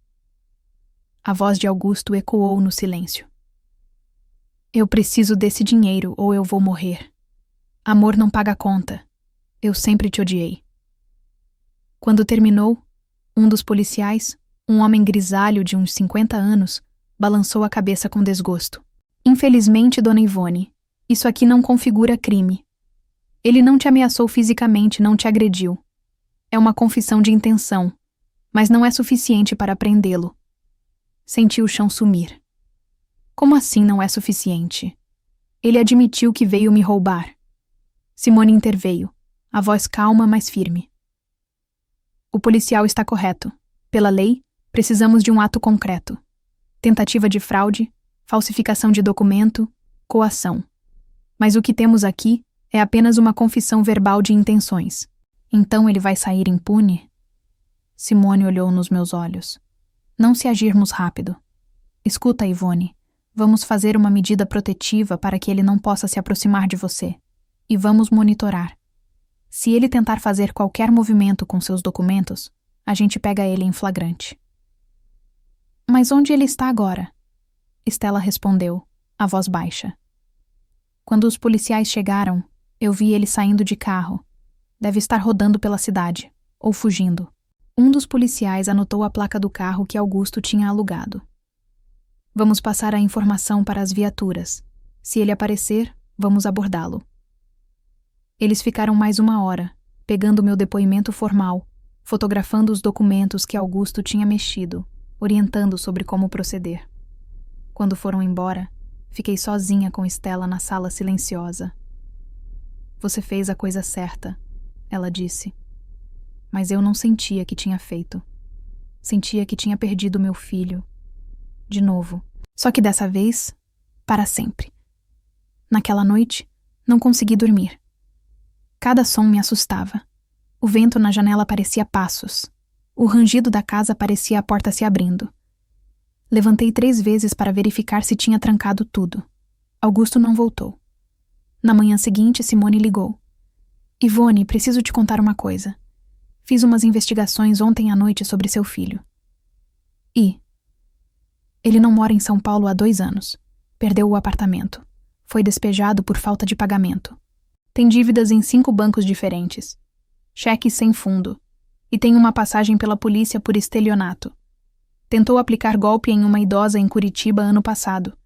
A voz de Augusto ecoou no silêncio. Eu preciso desse dinheiro ou eu vou morrer. Amor não paga conta. Eu sempre te odiei. Quando terminou, um dos policiais, um homem grisalho de uns 50 anos, balançou a cabeça com desgosto. Infelizmente, dona Ivone, isso aqui não configura crime. Ele não te ameaçou fisicamente, não te agrediu. É uma confissão de intenção, mas não é suficiente para prendê-lo. Senti o chão sumir. Como assim não é suficiente? Ele admitiu que veio me roubar. Simone interveio, a voz calma, mas firme. O policial está correto. Pela lei, precisamos de um ato concreto. Tentativa de fraude, falsificação de documento, coação. Mas o que temos aqui é apenas uma confissão verbal de intenções. Então ele vai sair impune? Simone olhou nos meus olhos. Não se agirmos rápido. Escuta, Ivone. Vamos fazer uma medida protetiva para que ele não possa se aproximar de você. E vamos monitorar. Se ele tentar fazer qualquer movimento com seus documentos, a gente pega ele em flagrante. Mas onde ele está agora? Estela respondeu, a voz baixa. Quando os policiais chegaram, eu vi ele saindo de carro. Deve estar rodando pela cidade, ou fugindo. Um dos policiais anotou a placa do carro que Augusto tinha alugado. Vamos passar a informação para as viaturas. Se ele aparecer, vamos abordá-lo. Eles ficaram mais 1 hora, pegando meu depoimento formal, fotografando os documentos que Augusto tinha mexido, orientando sobre como proceder. Quando foram embora, fiquei sozinha com Estela na sala silenciosa. Você fez a coisa certa, ela disse. Mas eu não sentia que tinha feito. Sentia que tinha perdido meu filho. De novo. Só que dessa vez, para sempre. Naquela noite, não consegui dormir. Cada som me assustava. O vento na janela parecia passos. O rangido da casa parecia a porta se abrindo. Levantei 3 vezes para verificar se tinha trancado tudo. Augusto não voltou. Na manhã seguinte, Simone ligou. Ivone, preciso te contar uma coisa. Fiz umas investigações ontem à noite sobre seu filho. Ele não mora em São Paulo há 2 anos. Perdeu o apartamento. Foi despejado por falta de pagamento. Tem dívidas em 5 bancos diferentes. Cheques sem fundo. E tem uma passagem pela polícia por estelionato. Tentou aplicar golpe em uma idosa em Curitiba ano passado.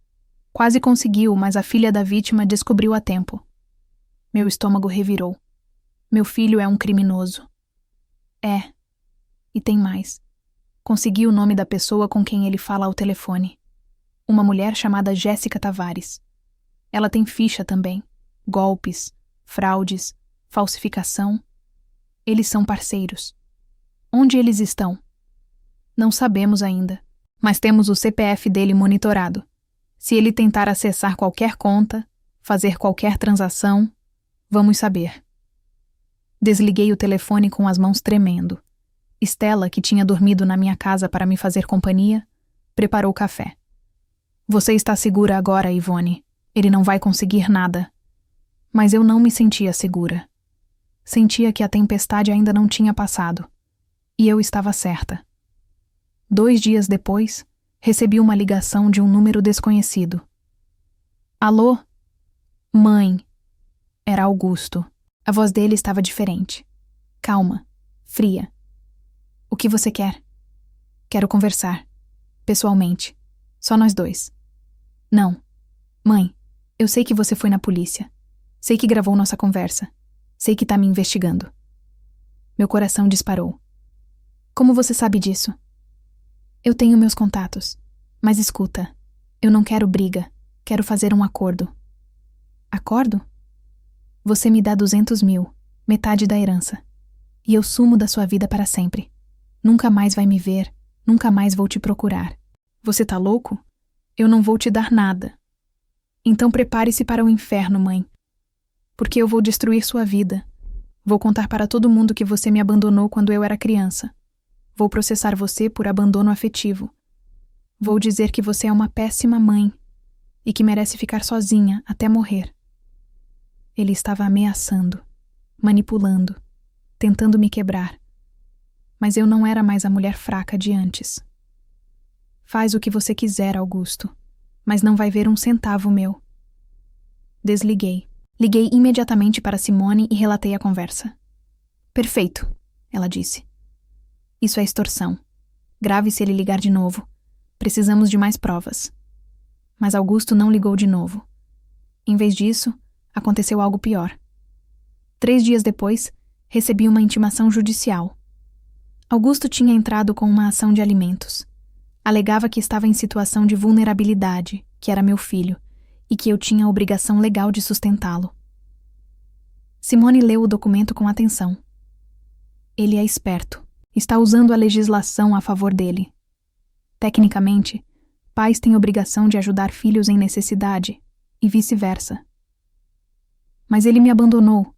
Quase conseguiu, mas a filha da vítima descobriu a tempo. Meu estômago revirou. Meu filho é um criminoso. É. E tem mais. Consegui o nome da pessoa com quem ele fala ao telefone. Uma mulher chamada Jéssica Tavares. Ela tem ficha também. Golpes, fraudes, falsificação. Eles são parceiros. Onde eles estão? Não sabemos ainda, mas temos o CPF dele monitorado. Se ele tentar acessar qualquer conta, fazer qualquer transação, vamos saber. Desliguei o telefone com as mãos tremendo. Estela, que tinha dormido na minha casa para me fazer companhia, preparou café. Você está segura agora, Ivone. Ele não vai conseguir nada. Mas eu não me sentia segura. Sentia que a tempestade ainda não tinha passado. E eu estava certa. 2 dias depois, recebi uma ligação de um número desconhecido. Alô? Mãe. Era Augusto. A voz dele estava diferente. Calma. Fria. O que você quer? Quero conversar. Pessoalmente. Só nós 2. Não. Mãe, eu sei que você foi na polícia. Sei que gravou nossa conversa. Sei que tá me investigando. Meu coração disparou. Como você sabe disso? Eu tenho meus contatos. Mas escuta, eu não quero briga. Quero fazer um acordo. Acordo? Você me dá 200 mil, metade da herança. E eu sumo da sua vida para sempre. Nunca mais vai me ver, nunca mais vou te procurar. Você tá louco? Eu não vou te dar nada. Então prepare-se para o inferno, mãe. Porque eu vou destruir sua vida. Vou contar para todo mundo que você me abandonou quando eu era criança. Vou processar você por abandono afetivo. Vou dizer que você é uma péssima mãe e que merece ficar sozinha até morrer. Ele estava ameaçando, manipulando, tentando me quebrar. Mas eu não era mais a mulher fraca de antes. Faz o que você quiser, Augusto, mas não vai ver 1 centavo meu. Desliguei. Liguei imediatamente para Simone e relatei a conversa. Perfeito, ela disse. Isso é extorsão. Grave se ele ligar de novo. Precisamos de mais provas. Mas Augusto não ligou de novo. Em vez disso, aconteceu algo pior. 3 dias depois, recebi uma intimação judicial. Augusto tinha entrado com uma ação de alimentos. Alegava que estava em situação de vulnerabilidade, que era meu filho, e que eu tinha a obrigação legal de sustentá-lo. Simone leu o documento com atenção. Ele é esperto. Está usando a legislação a favor dele. Tecnicamente, pais têm obrigação de ajudar filhos em necessidade, e vice-versa. Mas ele me abandonou.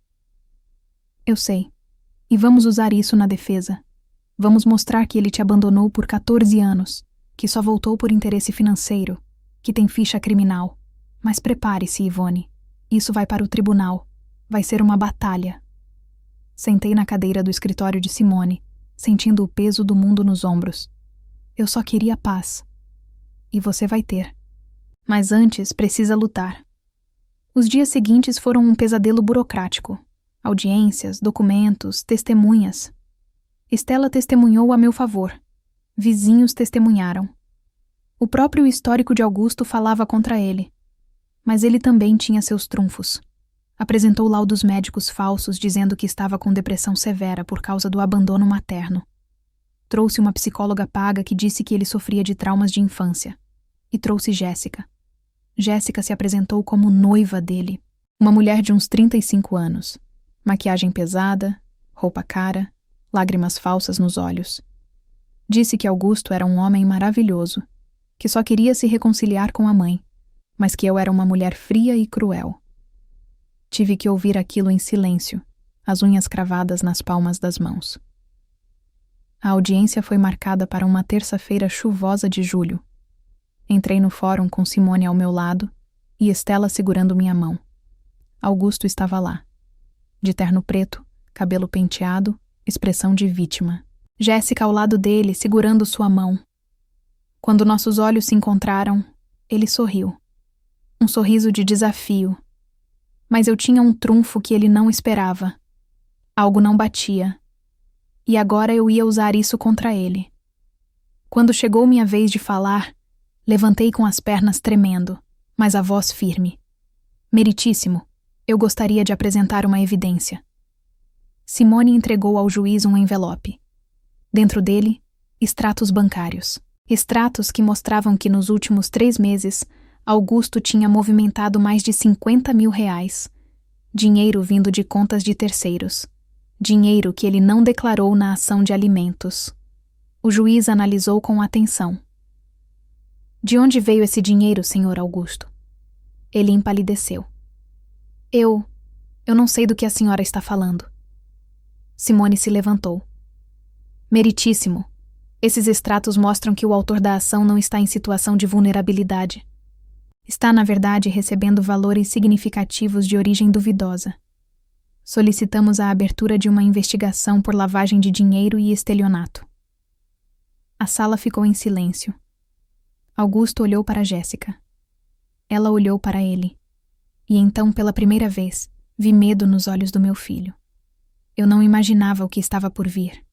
Eu sei. E vamos usar isso na defesa. Vamos mostrar que ele te abandonou por 14 anos, que só voltou por interesse financeiro, que tem ficha criminal. Mas prepare-se, Ivone. Isso vai para o tribunal. Vai ser uma batalha. Sentei na cadeira do escritório de Simone, sentindo o peso do mundo nos ombros. Eu só queria paz. E você vai ter. Mas antes precisa lutar. Os dias seguintes foram um pesadelo burocrático. Audiências, documentos, testemunhas. Estela testemunhou a meu favor. Vizinhos testemunharam. O próprio histórico de Augusto falava contra ele. Mas ele também tinha seus trunfos. Apresentou laudos médicos falsos dizendo que estava com depressão severa por causa do abandono materno. Trouxe uma psicóloga paga que disse que ele sofria de traumas de infância. E trouxe Jéssica. Jéssica se apresentou como noiva dele. Uma mulher de uns 35 anos. Maquiagem pesada, roupa cara, lágrimas falsas nos olhos. Disse que Augusto era um homem maravilhoso, que só queria se reconciliar com a mãe, mas que eu era uma mulher fria e cruel. Tive que ouvir aquilo em silêncio, as unhas cravadas nas palmas das mãos. A audiência foi marcada para uma terça-feira chuvosa de julho. Entrei no fórum com Simone ao meu lado e Estela segurando minha mão. Augusto estava lá. De terno preto, cabelo penteado, expressão de vítima. Jéssica ao lado dele, segurando sua mão. Quando nossos olhos se encontraram, ele sorriu. Um sorriso de desafio. Mas eu tinha um trunfo que ele não esperava. Algo não batia. E agora eu ia usar isso contra ele. Quando chegou minha vez de falar, levantei com as pernas tremendo, mas a voz firme. Meritíssimo, eu gostaria de apresentar uma evidência. Simone entregou ao juiz um envelope. Dentro dele, extratos bancários. Extratos que mostravam que nos últimos 3 meses, Augusto tinha movimentado mais de 50 mil reais. Dinheiro vindo de contas de terceiros. Dinheiro que ele não declarou na ação de alimentos. O juiz analisou com atenção. De onde veio esse dinheiro, senhor Augusto? Ele empalideceu. Eu não sei do que a senhora está falando. Simone se levantou. Meritíssimo, esses extratos mostram que o autor da ação não está em situação de vulnerabilidade. Está, na verdade, recebendo valores significativos de origem duvidosa. Solicitamos a abertura de uma investigação por lavagem de dinheiro e estelionato. A sala ficou em silêncio. Augusto olhou para Jéssica. Ela olhou para ele. E então, pela primeira vez, vi medo nos olhos do meu filho. Eu não imaginava o que estava por vir.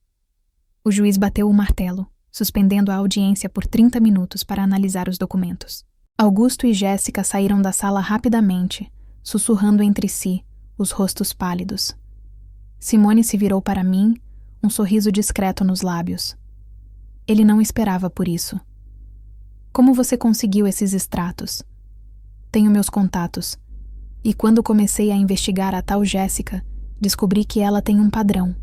O juiz bateu o martelo, suspendendo a audiência por 30 minutos para analisar os documentos. Augusto e Jéssica saíram da sala rapidamente, sussurrando entre si, os rostos pálidos. Simone se virou para mim, um sorriso discreto nos lábios. Ele não esperava por isso. Como você conseguiu esses extratos? Tenho meus contatos. E quando comecei a investigar a tal Jéssica, descobri que ela tem um padrão.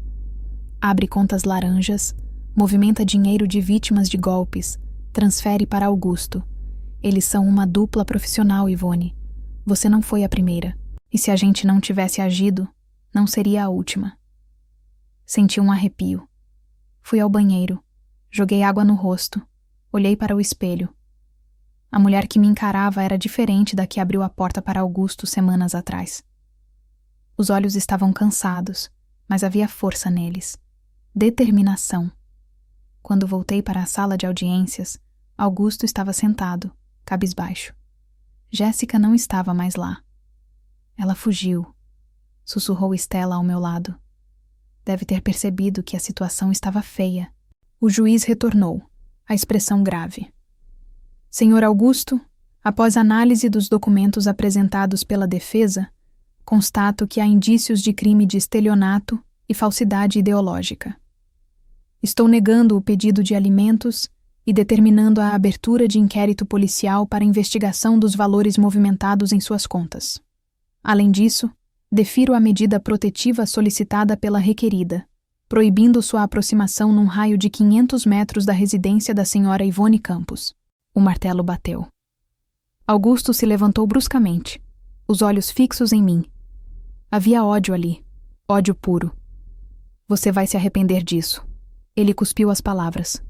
Abre contas laranjas, movimenta dinheiro de vítimas de golpes, transfere para Augusto. Eles são uma dupla profissional, Ivone. Você não foi a primeira. E se a gente não tivesse agido, não seria a última. Senti um arrepio. Fui ao banheiro. Joguei água no rosto. Olhei para o espelho. A mulher que me encarava era diferente da que abriu a porta para Augusto semanas atrás. Os olhos estavam cansados, mas havia força neles. Determinação. Quando voltei para a sala de audiências, Augusto estava sentado, cabisbaixo. Jéssica não estava mais lá. Ela fugiu. Sussurrou Estela ao meu lado. Deve ter percebido que a situação estava feia. O juiz retornou, a expressão grave. Senhor Augusto, Após análise dos documentos apresentados pela defesa, constato que há indícios de crime de estelionato e falsidade ideológica. Estou negando o pedido de alimentos e determinando a abertura de inquérito policial para investigação dos valores movimentados em suas contas. Além disso, defiro a medida protetiva solicitada pela requerida, proibindo sua aproximação num raio de 500 metros da residência da senhora Ivone Campos. O martelo bateu. Augusto se levantou bruscamente, os olhos fixos em mim. Havia ódio ali, ódio puro. Você vai se arrepender disso. Ele cuspiu as palavras.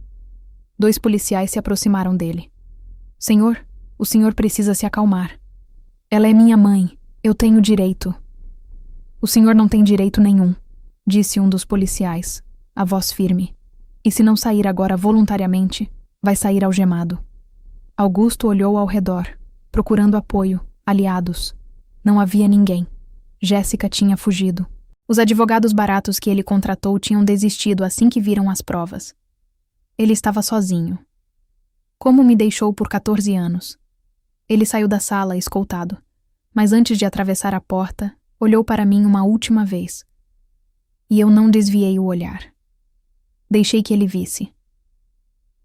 2 policiais se aproximaram dele. Senhor, o senhor precisa se acalmar. Ela é minha mãe. Eu tenho direito. O senhor não tem direito nenhum, disse um dos policiais, a voz firme. E se não sair agora voluntariamente, vai sair algemado. Augusto olhou ao redor, procurando apoio, aliados. Não havia ninguém. Jéssica tinha fugido. Os advogados baratos que ele contratou tinham desistido assim que viram as provas. Ele estava sozinho. Como me deixou por 14 anos. Ele saiu da sala, escoltado, mas antes de atravessar a porta, olhou para mim uma última vez. E eu não desviei o olhar. Deixei que ele visse.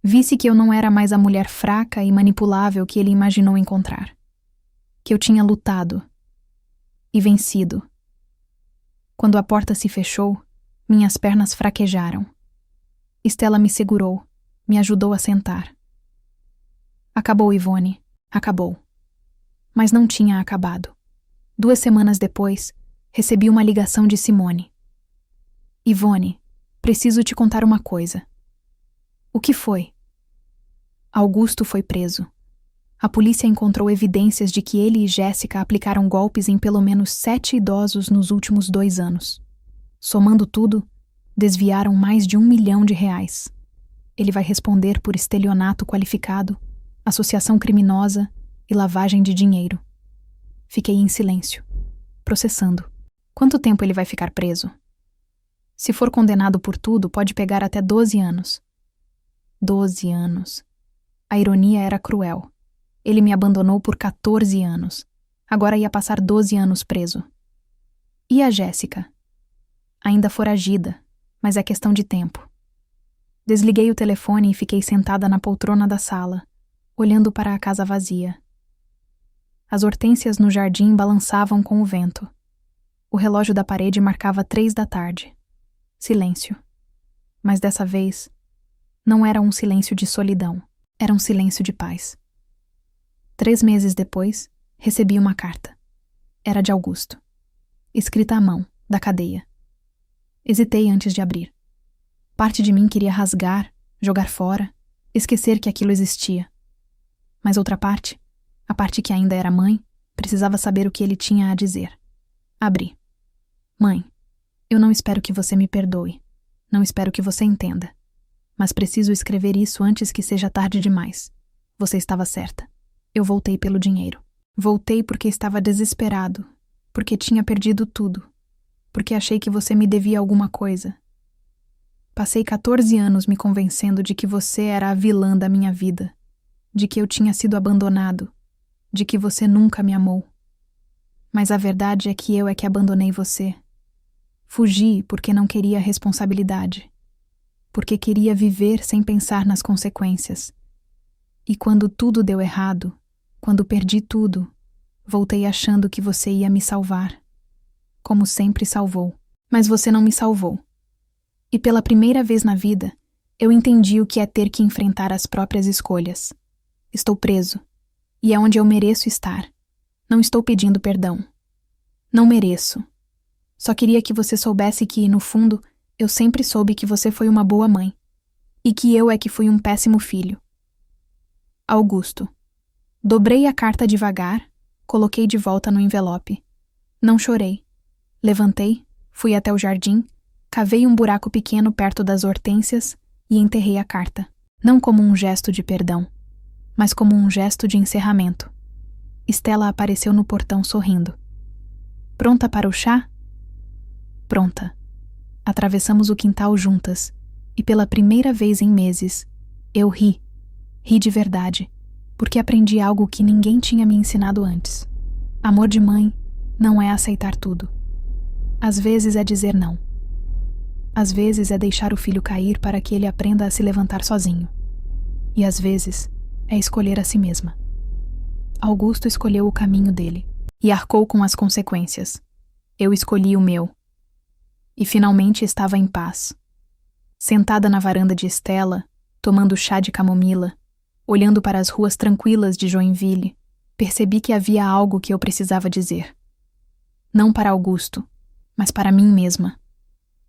Visse que eu não era mais a mulher fraca e manipulável que ele imaginou encontrar. Que eu tinha lutado. E vencido. Quando a porta se fechou, minhas pernas fraquejaram. Estela me segurou, me ajudou a sentar. Acabou, Ivone, acabou. Mas não tinha acabado. 2 semanas depois, recebi uma ligação de Simone. Ivone, preciso te contar uma coisa. O que foi? Augusto foi preso. A polícia encontrou evidências de que ele e Jéssica aplicaram golpes em pelo menos 7 idosos nos últimos 2 anos. Somando tudo, desviaram mais de R$1 milhão. Ele vai responder por estelionato qualificado, associação criminosa e lavagem de dinheiro. Fiquei em silêncio, processando. Quanto tempo ele vai ficar preso? Se for condenado por tudo, pode pegar até 12 anos. 12 anos. A ironia era cruel. Ele me abandonou por 14 anos. Agora ia passar 12 anos preso. E a Jéssica? Ainda foragida, mas é questão de tempo. Desliguei o telefone e fiquei sentada na poltrona da sala, olhando para a casa vazia. As hortênsias no jardim balançavam com o vento. O relógio da parede marcava 3 da tarde. Silêncio. Mas dessa vez, não era um silêncio de solidão, era um silêncio de paz. 3 meses depois, recebi uma carta. Era de Augusto. Escrita à mão, da cadeia. Hesitei antes de abrir. Parte de mim queria rasgar, jogar fora, esquecer que aquilo existia. Mas outra parte, a parte que ainda era mãe, precisava saber o que ele tinha a dizer. Abri. Mãe, eu não espero que você me perdoe. Não espero que você entenda. Mas preciso escrever isso antes que seja tarde demais. Você estava certa. Eu voltei pelo dinheiro. Voltei porque estava desesperado. Porque tinha perdido tudo. Porque achei que você me devia alguma coisa. Passei 14 anos me convencendo de que você era a vilã da minha vida. De que eu tinha sido abandonado. De que você nunca me amou. Mas a verdade é que eu é que abandonei você. Fugi porque não queria responsabilidade. Porque queria viver sem pensar nas consequências. E quando tudo deu errado, quando perdi tudo, voltei achando que você ia me salvar. Como sempre salvou. Mas você não me salvou. E pela primeira vez na vida, eu entendi o que é ter que enfrentar as próprias escolhas. Estou preso. E é onde eu mereço estar. Não estou pedindo perdão. Não mereço. Só queria que você soubesse que, no fundo, eu sempre soube que você foi uma boa mãe. E que eu é que fui um péssimo filho. Augusto. Dobrei a carta devagar, coloquei de volta no envelope. Não chorei. Levantei, fui até o jardim, cavei um buraco pequeno perto das hortênsias e enterrei a carta. Não como um gesto de perdão, mas como um gesto de encerramento. Estela apareceu no portão sorrindo. Pronta para o chá? Pronta. Atravessamos o quintal juntas, e pela primeira vez em meses, eu ri. Ri de verdade. Porque aprendi algo que ninguém tinha me ensinado antes. Amor de mãe não é aceitar tudo. Às vezes é dizer não. Às vezes é deixar o filho cair para que ele aprenda a se levantar sozinho. E às vezes é escolher a si mesma. Augusto escolheu o caminho dele e arcou com as consequências. Eu escolhi o meu. E finalmente estava em paz. Sentada na varanda de Estela, tomando chá de camomila, olhando para as ruas tranquilas de Joinville, percebi que havia algo que eu precisava dizer. Não para Augusto, mas para mim mesma.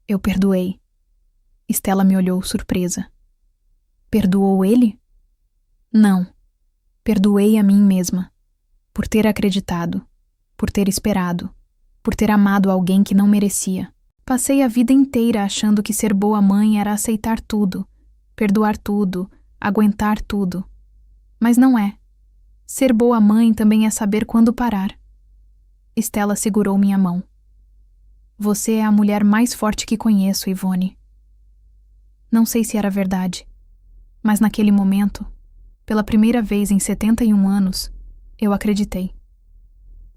Eu perdoei. Estela me olhou surpresa. Perdoou ele? Não. Perdoei a mim mesma. Por ter acreditado, por ter esperado, por ter amado alguém que não merecia. Passei a vida inteira achando que ser boa mãe era aceitar tudo, perdoar tudo, aguentar tudo. Mas não é. Ser boa mãe também é saber quando parar. Estela segurou minha mão. Você é a mulher mais forte que conheço, Ivone. Não sei se era verdade, mas naquele momento, pela primeira vez em 71 anos, eu acreditei.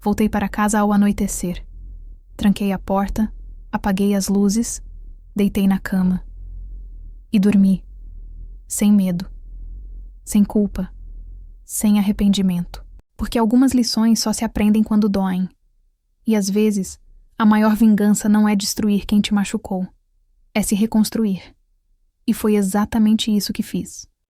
Voltei para casa ao anoitecer. Tranquei a porta, apaguei as luzes, deitei na cama. E dormi. Sem medo. Sem culpa. Sem arrependimento. Porque algumas lições só se aprendem quando doem. E às vezes, a maior vingança não é destruir quem te machucou. É se reconstruir. E foi exatamente isso que fiz.